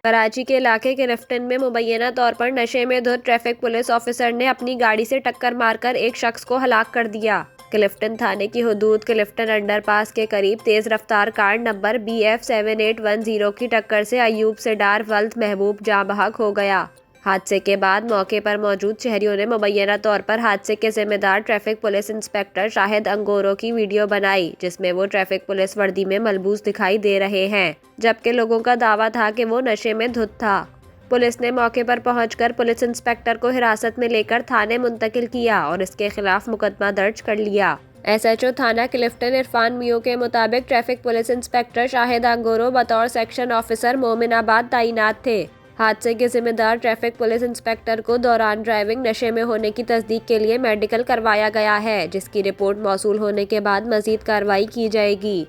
कराची के इलाके क्लिफ्टन में मुबैना तौर पर नशे में धुत ट्रैफिक पुलिस ऑफिसर ने अपनी गाड़ी से टक्कर मारकर एक शख्स को हलाक कर दिया। क्लिफ्टन थाने की हदूद क्लिफ्टन अंडरपास के करीब तेज रफ्तार कार नंबर BF 7810 की टक्कर से अयूब सिडार वल्द महबूब जाँ बहक हो गया। हादसे के बाद मौके पर मौजूद शहरियों ने मुबैना तौर पर हादसे के जिम्मेदार ट्रैफिक पुलिस इंस्पेक्टर शाहिद अंगोरो की वीडियो बनाई, जिसमें वो ट्रैफिक पुलिस वर्दी में मलबूस दिखाई दे रहे हैं, जबकि लोगों का दावा था कि वो नशे में धुत था। पुलिस ने मौके पर पहुंचकर पुलिस इंस्पेक्टर को हिरासत में लेकर थाने मुंतकिल किया और इसके खिलाफ मुकदमा दर्ज कर लिया। SHO थाना क्लिफ्टन इरफान मियो के मुताबिक ट्रैफिक पुलिस इंस्पेक्टर शाहिद अंगोरो बतौर सेक्शन ऑफिसर मोमिनाबाद तैनात थे। हादसे के जिम्मेदार ट्रैफिक पुलिस इंस्पेक्टर को दौरान ड्राइविंग नशे में होने की तस्दीक के लिए मेडिकल करवाया गया है, जिसकी रिपोर्ट मौसूल होने के बाद मजीद कार्रवाई की जाएगी।